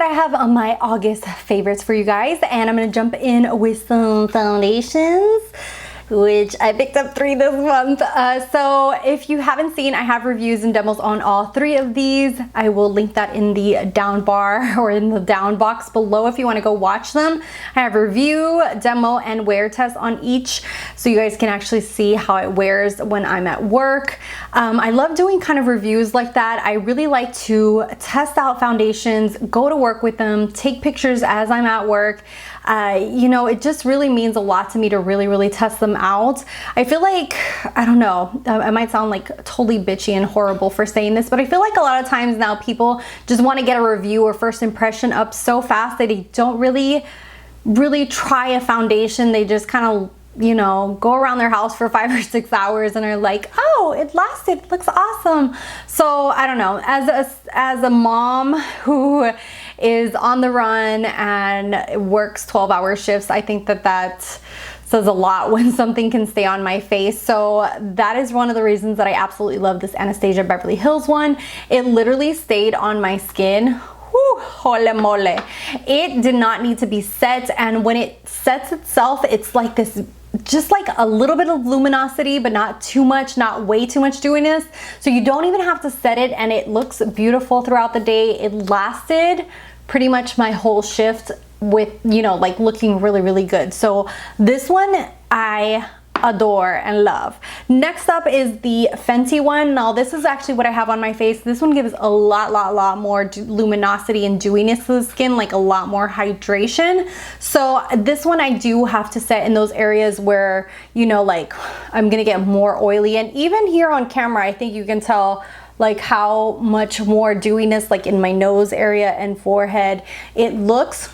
that I have on my August favorites for you guys, and I'm gonna jump in with some foundations, which I picked up 3 this month. So if you haven't seen, I have reviews and demos on all 3 of these. I will link that in the down bar or in the down box below if you want to go watch them. I have review, demo, and wear test on each, so you guys can actually see how it wears when I'm at work. I love doing kind of reviews like that. I really like to test out foundations, go to work with them, take pictures as I'm at work. You know, it just really means a lot to me to really test them out. I feel like, I don't know, I might sound like totally bitchy and horrible for saying this, but I feel like a lot of times now people just want to get a review or first impression up so fast that they don't really try a foundation. They just kind of, you know, go around their house for 5 or 6 hours and are like, oh, it lasted, it looks awesome. So I don't know, as a mom who is on the run and works 12-hour shifts, I think that says a lot when something can stay on my face. So that is one of the reasons that I absolutely love this Anastasia Beverly Hills one. It literally stayed on my skin. Whew, holy moly. It did not need to be set, and when it sets itself, it's like this, just like a little bit of luminosity, but not too much, not way too much dewiness. So you don't even have to set it, and it looks beautiful throughout the day. It lasted pretty much my whole shift with, you know, like looking really good. So this one I adore and love. Next up is the Fenty one. Now this is actually what I have on my face. This one gives a lot more luminosity and dewiness to the skin, like a lot more hydration. So this one I do have to set in those areas where, you know, like I'm gonna get more oily, and even here on camera I think you can tell like how much more dewiness like in my nose area and forehead it looks.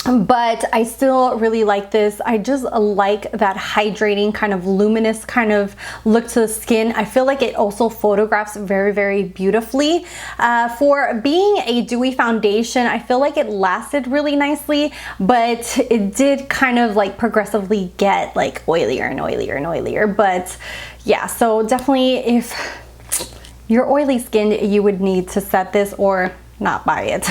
But I still really like this. I just like that hydrating kind of luminous kind of look to the skin. I feel like it also photographs very beautifully. For being a dewy foundation, I feel like it lasted really nicely, but it did kind of like progressively get like oilier and oilier. But yeah, so definitely if you're oily skinned, you would need to set this or not buy it.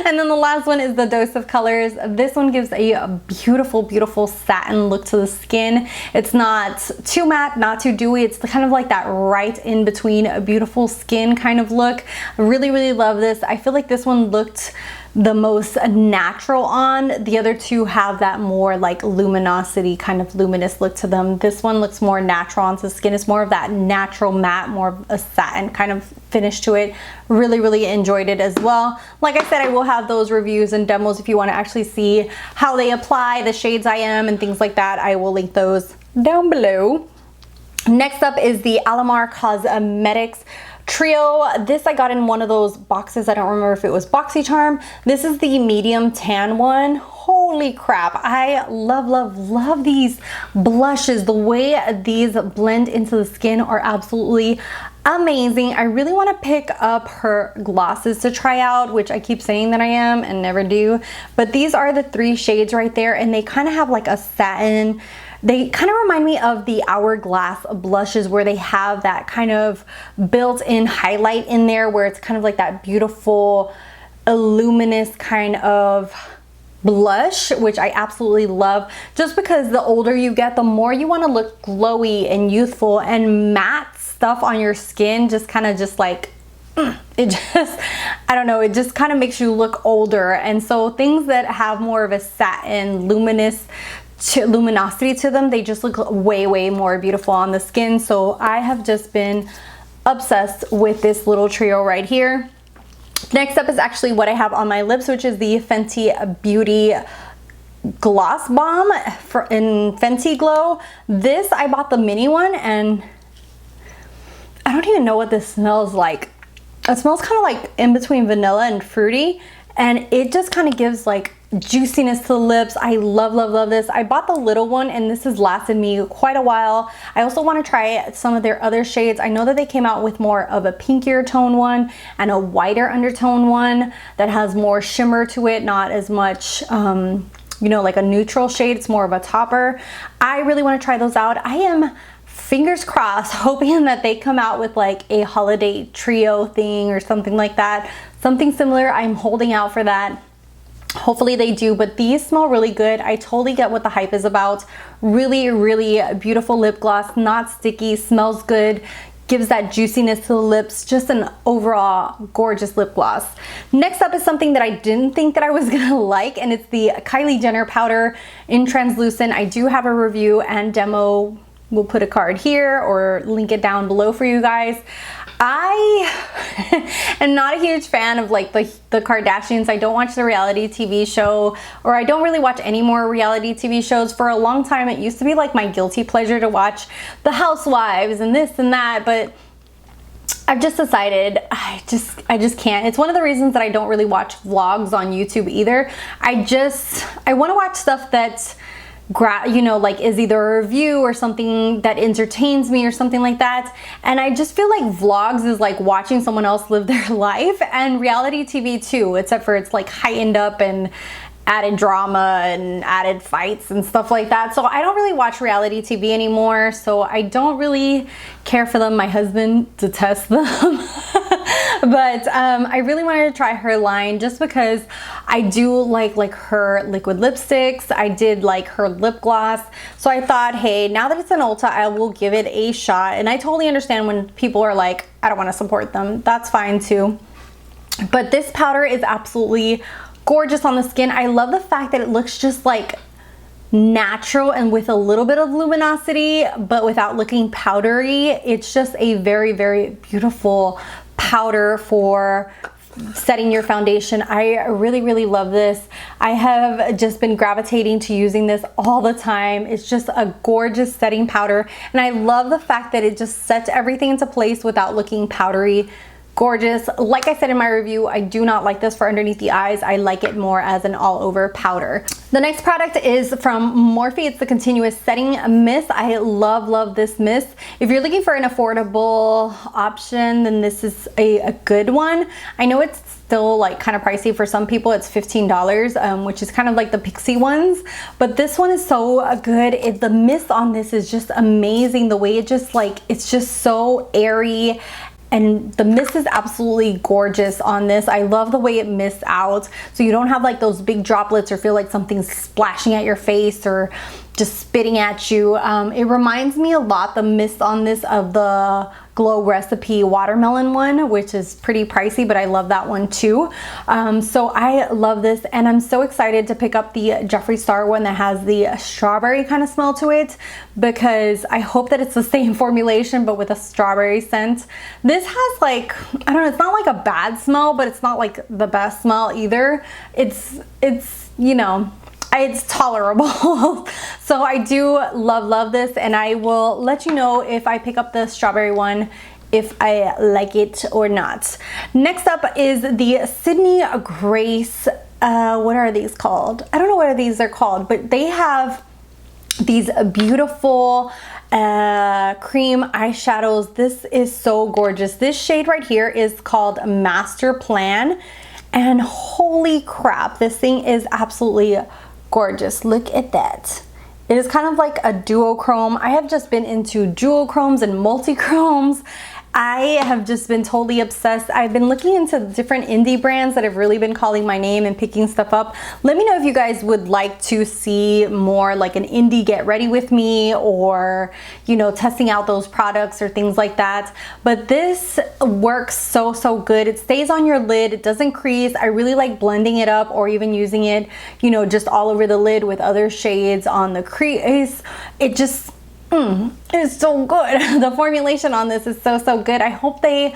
And then the last one is the Dose of Colors. This one gives a beautiful satin look to the skin. It's not too matte, not too dewy. It's kind of like that right in between a beautiful skin kind of look. I really love this. I feel like this one looked the most natural on. The other two have that more like luminosity, kind of luminous look to them. This one looks more natural onto the skin. It's more of that natural matte, more of a satin kind of finish to it. Really enjoyed it as well. Like I said, I will have those reviews and demos if you want to actually see how they apply, the shades I am and things like that. I will link those down below. Next up is the Alamar Cosmetics Trio. This I got in one of those boxes. I don't remember if it was Boxycharm. This is the medium tan one. Holy crap, I love these blushes. The way these blend into the skin are absolutely amazing. I really want to pick up her glosses to try out, which I keep saying that I am and never do. But these are the 3 shades right there, and they kind of have like a satin. They kind of remind me of the Hourglass blushes, where they have that kind of built-in highlight in there, where it's kind of like that beautiful, luminous kind of blush, which I absolutely love. Just because the older you get, the more you want to look glowy and youthful, and matte stuff on your skin just kind of just like, it just, I don't know, it just kind of makes you look older. And so things that have more of a satin luminosity to them, they just look way more beautiful on the skin. So I have just been obsessed with this little trio right here. Next up is actually what I have on my lips, which is the Fenty Beauty Gloss Bomb in Fenty Glow. This, I bought the mini one, and I don't even know what this smells like. It smells kind of like in between vanilla and fruity, and it just kind of gives like juiciness to the lips. I love this. I bought the little one, and this has lasted me quite a while. I also want to try some of their other shades. I know that they came out with more of a pinkier tone one and a whiter undertone one that has more shimmer to it, not as much you know, like a neutral shade. It's more of a topper. I really want to try those out. I am fingers crossed hoping that they come out with like a holiday trio thing or something like that. something similar. I'm holding out for that. Hopefully they do, but these smell really good. I totally get what the hype is about. Really, really beautiful lip gloss, not sticky, smells good, gives that juiciness to the lips, just an overall gorgeous lip gloss. Next up is something that I didn't think that I was gonna like, and it's the Kylie Jenner powder in translucent. I do have a review and demo. We'll put a card here or link it down below for you guys. I am not a huge fan of like the Kardashians. I don't watch the reality TV show, or I don't really watch any more reality TV shows. For a long time, it used to be like my guilty pleasure to watch the Housewives and this and that, but I've just decided I just can't. It's one of the reasons that I don't really watch vlogs on YouTube either. I want to watch stuff that's you know, like is either a review or something that entertains me or something like that. And I just feel like vlogs is like watching someone else live their life, and reality TV too, except for it's like heightened up and added drama and added fights and stuff like that. So I don't really watch reality TV anymore, so I don't really care for them. My husband detests them. But I really wanted to try her line just because I do like her liquid lipsticks. I did like her lip gloss. So I thought, hey, now that it's an Ulta, I will give it a shot. And I totally understand when people are like, I don't want to support them. That's fine too. But this powder is absolutely gorgeous on the skin. I love the fact that it looks just like natural and with a little bit of luminosity, but without looking powdery. It's just a very, very beautiful powder for setting your foundation. I really, really love this. I have just been gravitating to using this all the time. It's just a gorgeous setting powder, and I love the fact that it just sets everything into place without looking powdery. Gorgeous. Like I said in my review, I do not like this for underneath the eyes. I like it more as an all-over powder. The next product is from Morphe. It's the Continuous Setting Mist. I love this mist. If you're looking for an affordable option, then this is a good one. I know it's still like kind of pricey for some people. It's $15, which is kind of like the Pixie ones, but this one is so good. The mist on this is just amazing. The way it just like, it's just so airy, and the mist is absolutely gorgeous on this. I love the way it mists out, so you don't have like those big droplets or feel like something's splashing at your face or just spitting at you. It reminds me a lot, the mist on this, of the Glow Recipe watermelon one, which is pretty pricey, but I love that one too. So I love this, and I'm so excited to pick up the Jeffree Star one that has the strawberry kind of smell to it, because I hope that it's the same formulation but with a strawberry scent. This has like, I don't know, it's not like a bad smell, but it's not like the best smell either. It's you know, it's tolerable. So I do love this, and I will let you know if I pick up the strawberry one, if I like it or not. Next up is the Sydney Grace, what are these called? I don't know what these are called, but they have these beautiful cream eyeshadows. This is so gorgeous. This shade right here is called Master Plan, and holy crap, this thing is absolutely gorgeous. Look at that. It is kind of like a duochrome. I have just been into duochromes and multi-chromes. I have just been totally obsessed. I've been looking into different indie brands that have really been calling my name and picking stuff up. Let me know if you guys would like to see more like an indie get ready with me, or you know, testing out those products or things like that. But this works so good. It stays on your lid, it doesn't crease. I really like blending it up, or even using it, you know, just all over the lid with other shades on the crease. It just it's so good. The formulation on this is so good. I hope they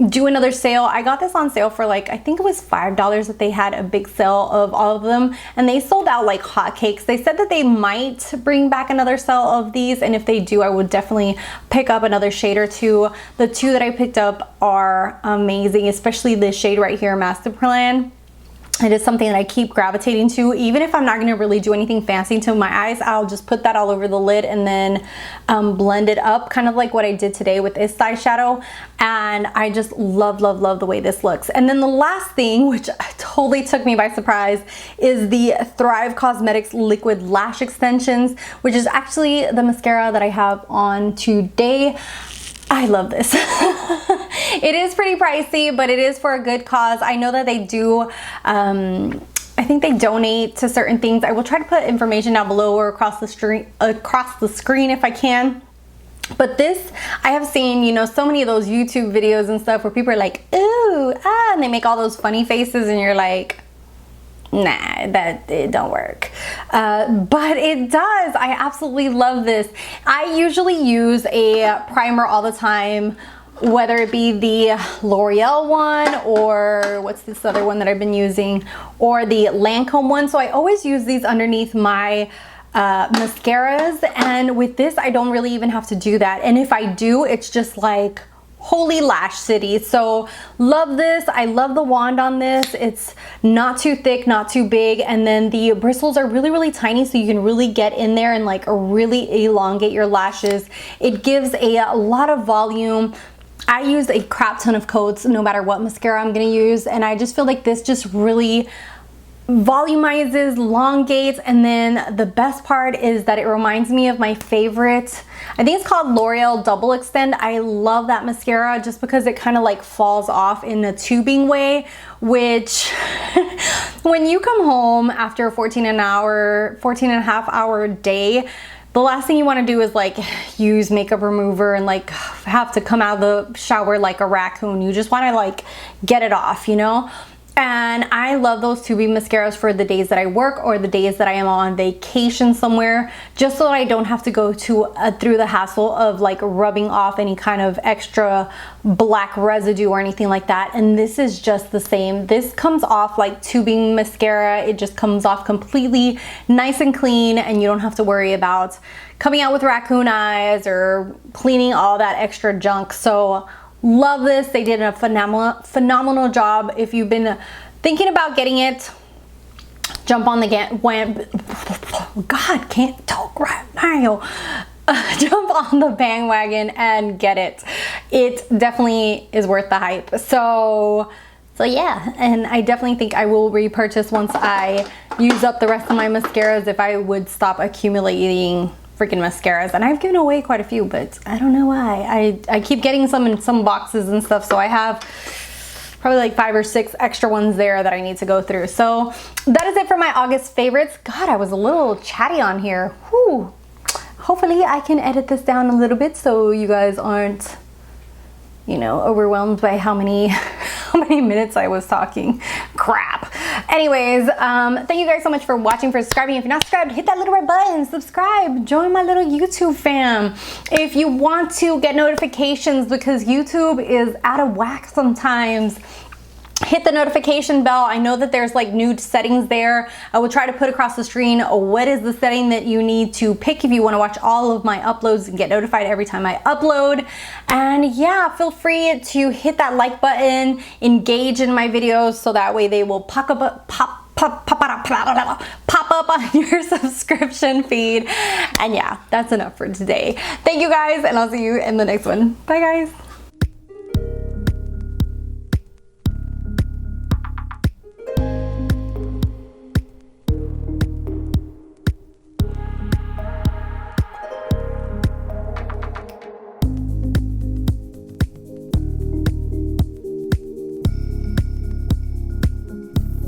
do another sale. I got this on sale for like, I think it was $5 that they had a big sale of all of them, and they sold out like hotcakes. They said that they might bring back another sale of these, and if they do, I would definitely pick up another shade or two. The two that I picked up are amazing, especially this shade right here, Master Plan. It is something that I keep gravitating to. Even if I'm not gonna really do anything fancy to my eyes, I'll just put that all over the lid and then blend it up, kind of like what I did today with this eyeshadow. And I just love the way this looks. And then the last thing, which totally took me by surprise, is the Thrive Cosmetics Liquid Lash Extensions, which is actually the mascara that I have on today. I love this. It is pretty pricey, but it is for a good cause. I know that they do, I think they donate to certain things. I will try to put information down below or across the screen if I can. But this, I have seen, you know, so many of those YouTube videos and stuff where people are like, ooh, ah, and they make all those funny faces and you're like, nah, it don't work. But it does. I absolutely love this. I usually use a primer all the time, whether it be the L'Oreal one or what's this other one that I've been using, or the Lancome one. So I always use these underneath my mascaras, and with this I don't really even have to do that, and if I do, it's just like holy lash city. So love this. I love the wand on this. It's not too thick, not too big, and then the bristles are really tiny, so you can really get in there and like really elongate your lashes. It gives a lot of volume. I use a crap ton of coats no matter what mascara I'm gonna use, and I just feel like this just really volumizes, elongates, and then the best part is that it reminds me of my favorite, I think it's called L'Oreal Double Extend. I love that mascara just because it kind of like falls off in a tubing way, which when you come home after a 14 and a half hour day, the last thing you want to do is like use makeup remover and like have to come out of the shower like a raccoon. You just want to like get it off, you know? And I love those tubing mascaras for the days that I work or the days that I am on vacation somewhere, just so that I don't have to go through the hassle of like rubbing off any kind of extra black residue or anything like that. And this is just the same. This comes off like tubing mascara. It just comes off completely nice and clean, and you don't have to worry about coming out with raccoon eyes or cleaning all that extra junk. So love this. They did a phenomenal job. If you've been thinking about getting it, jump on the God, can't talk right now. Jump on the bandwagon and get it. It definitely is worth the hype. So yeah, and I definitely think I will repurchase once I use up the rest of my mascaras, if I would stop accumulating freaking mascaras. And I've given away quite a few, but I don't know why. I keep getting some in some boxes and stuff, so I have probably like 5 or 6 extra ones there that I need to go through. So that is it for my August favorites. God, I was a little chatty on here. Whew. Hopefully I can edit this down a little bit so you guys aren't, you know, overwhelmed by how many minutes I was talking crap. Anyways, thank you guys so much for watching, for subscribing. If you're not subscribed, hit that little red button, subscribe, join my little YouTube fam. If you want to get notifications, because YouTube is out of whack sometimes, hit the notification bell. I know that there's like new settings there. I will try to put across the screen what is the setting that you need to pick if you want to watch all of my uploads and get notified every time I upload. And yeah, feel free to hit that like button, engage in my videos, so that way they will pop up on your subscription feed. And yeah, that's enough for today. Thank you guys, and I'll see you in the next one. Bye guys.